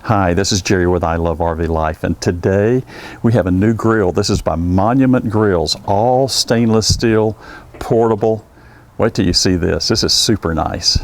Hi, this is Jerry with I Love RV Life, and today we have a new grill. This is by Monument Grills, all stainless steel, portable. Wait till you see this. This is super nice.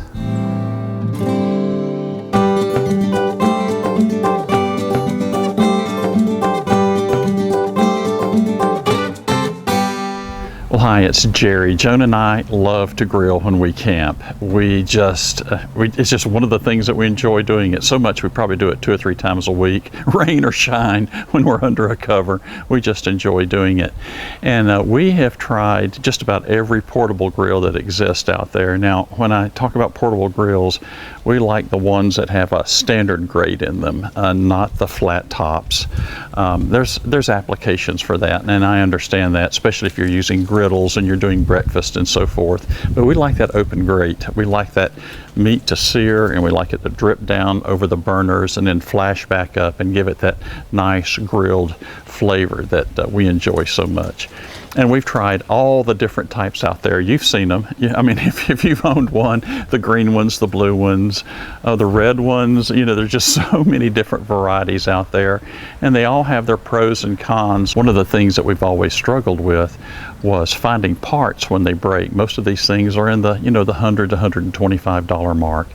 Well, hi, it's Jerry. Joan and I love to grill when we camp. It's just one of the things that we enjoy doing it so much we probably do it 2 or 3 times a week, rain or shine, when we're under a cover. We just enjoy doing it. And we have tried just about every portable grill that exists out there. Now, when I talk about portable grills, we like the ones that have a standard grate in them, not the flat tops. There's applications for that, and I understand that, especially if you're using griddles and you're doing breakfast and so forth. But we like that open grate. We like that meat to sear, and we like it to drip down over the burners and then flash back up and give it that nice grilled flavor that we enjoy so much. And we've tried all the different types out there. You've seen them. I mean, if you've owned one, the green ones, the blue ones, the red ones, there's just so many different varieties out there, and they all have their pros and cons. One of the things that we've always struggled with was finding parts when they break. Most of these things are in the, the $100 to $125 mark.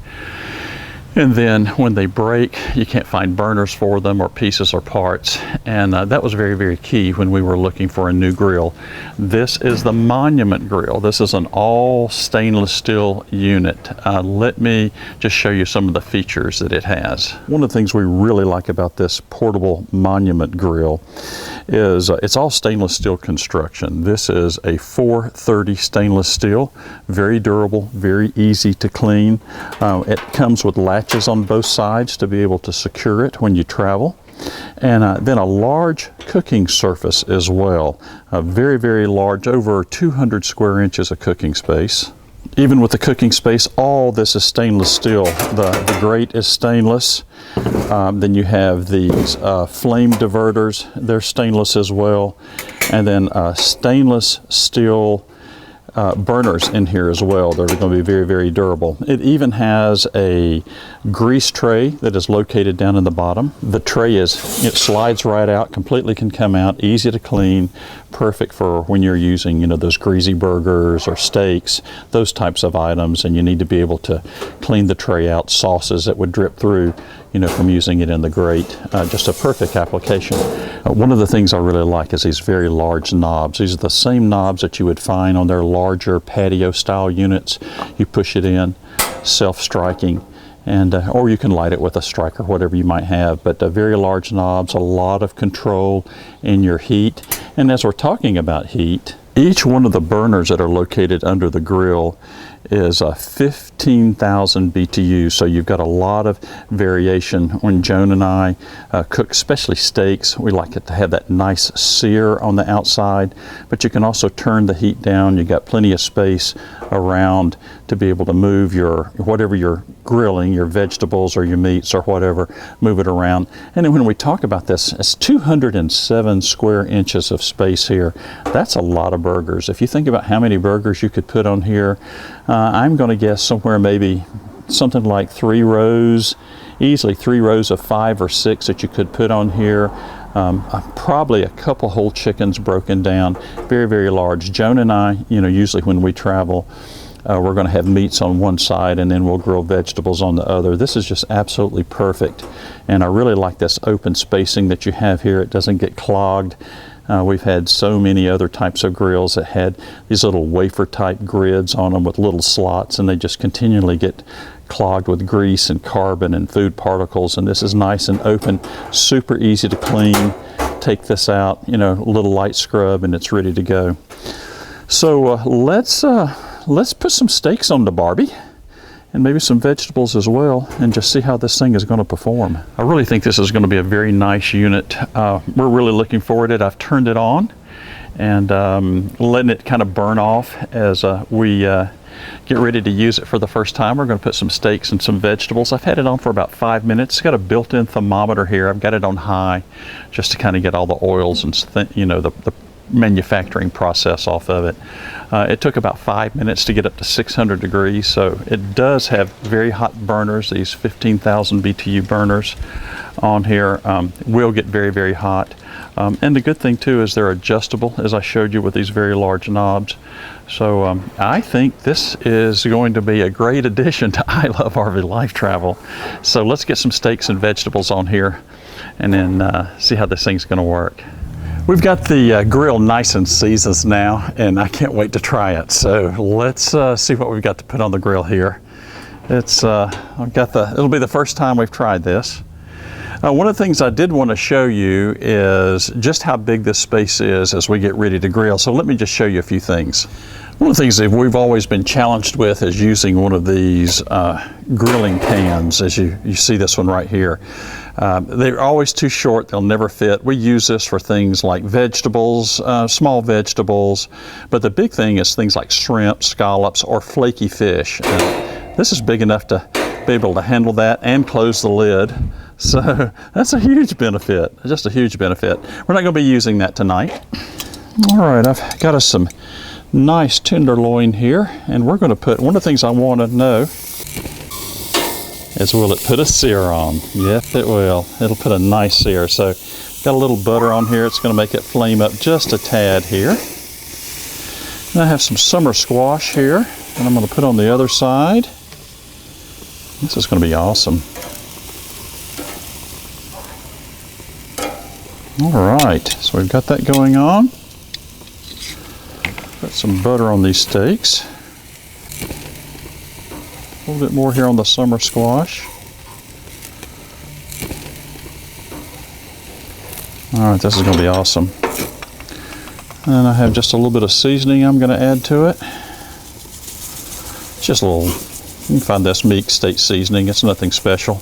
And then when they break, you can't find burners for them or pieces or parts. And that was very, very key when we were looking for a new grill. This is the Monument grill. This is an all stainless steel unit. Let me just show you some of the features that it has. One of the things we really like about this portable Monument grill is it's all stainless steel construction. This is a 430 stainless steel, very durable, very easy to clean. It comes with latches on both sides to be able to secure it when you travel. And then a large cooking surface as well. A very, very large, over 200 square inches of cooking space. Even with the cooking space, all this is stainless steel. The grate is stainless. Then you have these flame diverters. They're stainless as well. And then stainless steel burners in here as well. They're going to be very, very durable. It even has a grease tray that is located down in the bottom. The tray it slides right out, completely can come out, easy to clean, perfect for when you're using, those greasy burgers or steaks, those types of items, and you need to be able to clean the tray out, sauces that would drip through, from using it in the grate. Just a perfect application. One of the things I really like is these very large knobs. These are the same knobs that you would find on their larger patio style units. You push it in, self-striking, and or you can light it with a striker, whatever you might have. But very large knobs, a lot of control in your heat. And as we're talking about heat, each one of the burners that are located under the grill is 15,000 BTUs, so you've got a lot of variation. When Joan and I cook, especially steaks, we like it to have that nice sear on the outside, but you can also turn the heat down. You've got plenty of space around to be able to move whatever you're grilling, your vegetables or your meats or whatever, move it around. And then when we talk about this, it's 207 square inches of space here. That's a lot of burgers. If you think about how many burgers you could put on here, I'm going to guess somewhere maybe something like 3 rows, easily 3 rows of 5 or 6 that you could put on here. Probably a couple whole chickens broken down, very, very large. Joan and I, usually when we travel, we're going to have meats on one side and then we'll grill vegetables on the other. This is just absolutely perfect. And I really like this open spacing that you have here. It doesn't get clogged. We've had so many other types of grills that had these little wafer type grids on them with little slots, and they just continually get clogged with grease and carbon and food particles. And this is nice and open, super easy to clean. Take this out, a little light scrub, and it's ready to go. So let's put some steaks on the Barbie, and maybe some vegetables as well, and just see how this thing is going to perform. I really think this is going to be a very nice unit. We're really looking forward to it. I've turned it on and letting it kind of burn off as we get ready to use it for the first time. We're going to put some steaks and some vegetables. I've had it on for about 5 minutes. It's got a built-in thermometer here. I've got it on high just to kind of get all the oils and the manufacturing process off of it. It took about 5 minutes to get up to 600 degrees, so it does have very hot burners. These 15,000 BTU burners on here will get very, very hot. And the good thing too is they're adjustable, as I showed you with these very large knobs. So I think this is going to be a great addition to I Love RV Life Travel. So let's get some steaks and vegetables on here and then see how this thing's going to work. We've got the grill nice and seasoned now, and I can't wait to try it. So let's see what we've got to put on the grill here. It'll be the first time we've tried this. One of the things I did want to show you is just how big this space is as we get ready to grill. So let me just show you a few things. One of the things that we've always been challenged with is using one of these grilling pans, as you see this one right here. They're always too short, they'll never fit. We use this for things like vegetables, small vegetables, but the big thing is things like shrimp, scallops, or flaky fish. And this is big enough to be able to handle that and close the lid. So that's a huge benefit, just a huge benefit. We're not going to be using that tonight. All right, I've got us some nice tenderloin here, and we're going to put, one of the things I want to know is, will it put a sear on? Yep, it will. It'll put a nice sear. So got a little butter on here. It's going to make it flame up just a tad here. And I have some summer squash here, and I'm going to put on the other side. This is going to be awesome. All right, so we've got that going on. Put some butter on these steaks. A little bit more here on the summer squash. All right, this is going to be awesome. And I have just a little bit of seasoning I'm going to add to it. Just a little, you can find this meat steak seasoning. It's nothing special.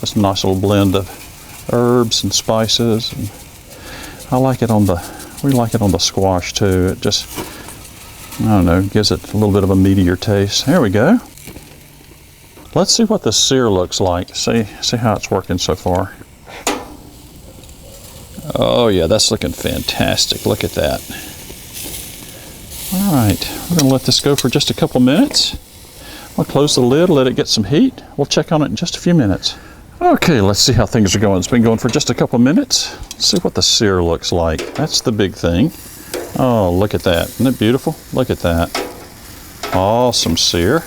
Just a nice little blend of herbs and spices. And I like it on we like it on the squash too. It just, I don't know, gives it a little bit of a meatier taste. There we go. Let's see what the sear looks like. See how it's working so far. Oh yeah, that's looking fantastic. Look at that. All right, we're gonna let this go for just a couple minutes. I'll close the lid, let it get some heat. We'll check on it in just a few minutes. Okay, let's see how things are going. It's been going for just a couple minutes. Let's see what the sear looks like. That's the big thing. Oh, look at that. Isn't it beautiful? Look at that. Awesome sear.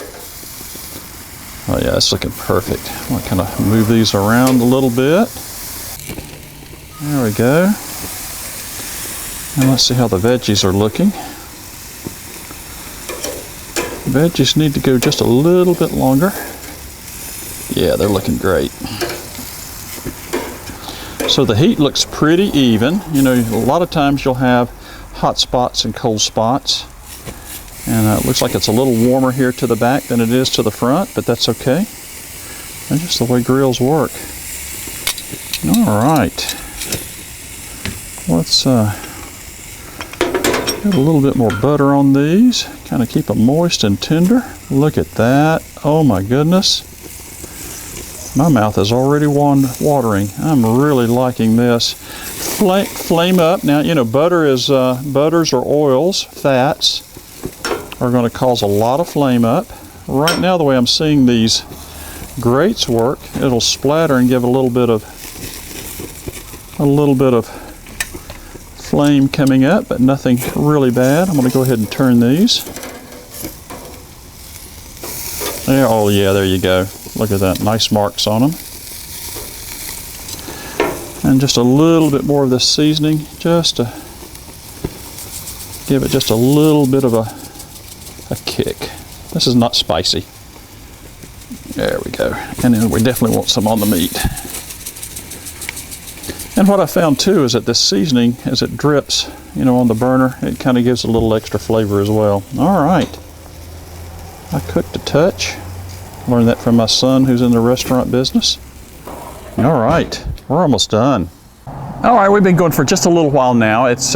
Oh yeah, it's looking perfect. I'll kind of move these around a little bit. There we go. And let's see how the veggies are looking. The veggies need to go just a little bit longer. Yeah, they're looking great. So the heat looks pretty even. You know, a lot of times you'll have hot spots and cold spots. And it looks like it's a little warmer here to the back than it is to the front, but that's okay. That's just the way grills work. All right. Let's get a little bit more butter on these. Kind of keep them moist and tender. Look at that. Oh my goodness. My mouth is already watering. I'm really liking this. Flame up. Now, you know, butters or oils, fats, are going to cause a lot of flame up. Right now, the way I'm seeing these grates work, it'll splatter and give a little bit of flame coming up, but nothing really bad. I'm going to go ahead and turn these. There, oh yeah, there you go. Look at that, nice marks on them. And just a little bit more of this seasoning, just to give it just a little bit of a kick. This is not spicy. There we go. And then we definitely want some on the meat. And what I found too is that this seasoning, as it drips, you know, on the burner, it kind of gives a little extra flavor as well. All right. I cooked a touch. Learned that from my son who's in the restaurant business. All right, we're almost done. All right, we've been going for just a little while now. It's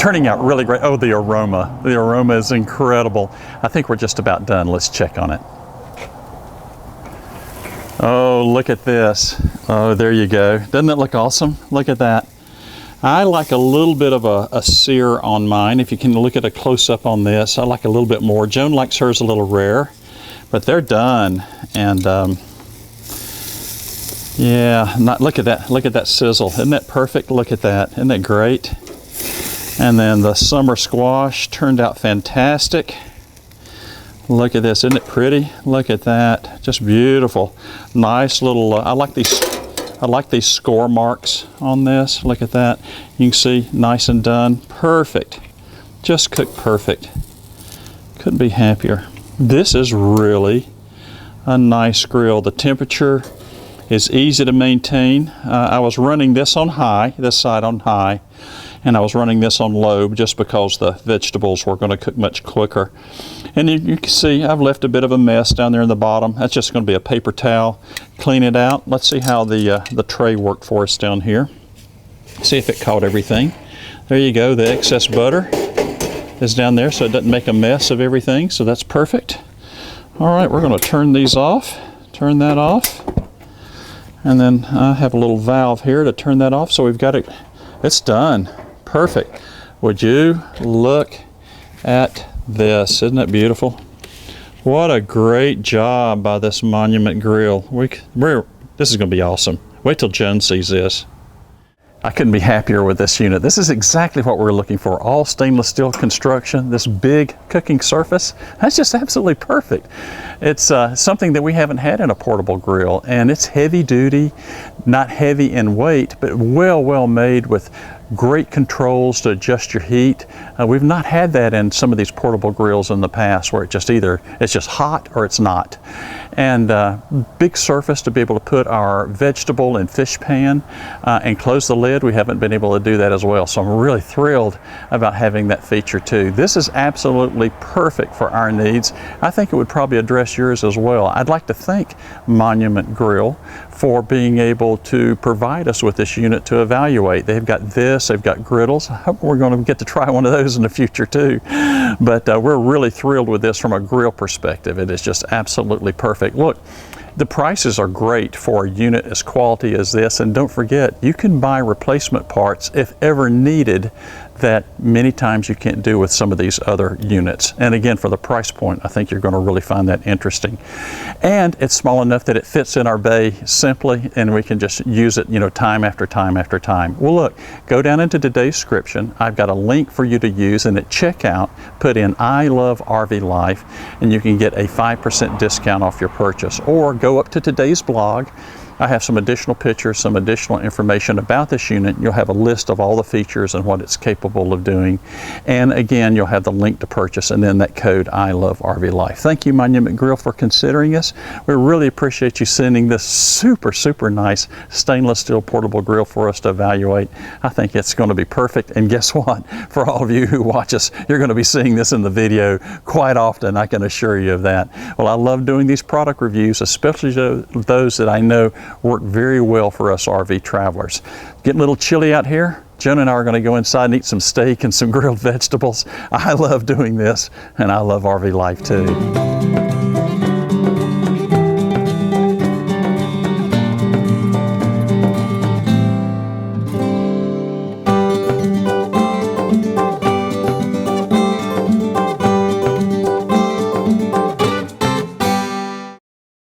turning out really great. Oh, the aroma. The aroma is incredible. I think we're just about done. Let's check on it. Oh, look at this. Oh, there you go. Doesn't that look awesome? Look at that. I like a little bit of a sear on mine. If you can look at a close-up on this, I like a little bit more. Joan likes hers a little rare, but they're done. And yeah, look at that sizzle. Isn't that perfect? Look at that. Isn't that great? And then the summer squash turned out fantastic. Look at this. Isn't it pretty? Look at that. Just beautiful. Nice little, I like these score marks on this. Look at that. You can see, nice and done. Perfect. Just cooked perfect. Couldn't be happier. This is really a nice grill. The temperature is easy to maintain. I was running this on high, this side on high, and I was running this on low just because the vegetables were going to cook much quicker. And you can see I've left a bit of a mess down there in the bottom. That's just going to be a paper towel. Clean it out. Let's see how the tray worked for us down here. See if it caught everything. There you go. The excess butter is down there so it doesn't make a mess of everything. So that's perfect. All right, we're going to turn these off. Turn that off. And then I have a little valve here to turn that off. So we've got it. It's done. Perfect. Would you look at this? Isn't that beautiful? What a great job by this Monument Grill. This is going to be awesome. Wait till Joan sees this. I couldn't be happier with this unit. This is exactly what we're looking for. All stainless steel construction, this big cooking surface. That's just absolutely perfect. It's something that we haven't had in a portable grill, and it's heavy duty, not heavy in weight, but well made with great controls to adjust your heat. We've not had that in some of these portable grills in the past where it's just hot or it's not. And big surface to be able to put our vegetable and fish pan and close the lid. We haven't been able to do that as well. So I'm really thrilled about having that feature too. This is absolutely perfect for our needs. I think it would probably address yours as well. I'd like to thank Monument Grill for being able to provide us with this unit to evaluate. They've got this, they've got griddles. I hope we're going to get to try one of those in the future too. But we're really thrilled with this from a grill perspective. It is just absolutely perfect. Look, the prices are great for a unit as quality as this, and don't forget, you can buy replacement parts if ever needed that many times you can't do with some of these other units. And again, for the price point, I think you're going to really find that interesting. And it's small enough that it fits in our bay simply, and we can just use it, time after time after time. Well, look, go down into today's description. I've got a link for you to use, and at checkout, put in ilovervlife, and you can get a 5% discount off your purchase. Or go up to today's blog. I have some additional pictures, some additional information about this unit. You'll have a list of all the features and what it's capable of doing. And again, you'll have the link to purchase and then that code ilovervlife. Thank you, Monument Grill, for considering us. We really appreciate you sending this super nice stainless steel portable grill for us to evaluate. I think it's going to be perfect. And guess what? For all of you who watch us, you're going to be seeing this in the video quite often. I can assure you of that. Well, I love doing these product reviews, especially those that I know work very well for us RV travelers. Getting a little chilly out here. Joan and I are going to go inside and eat some steak and some grilled vegetables. I love doing this, and I love RV life too.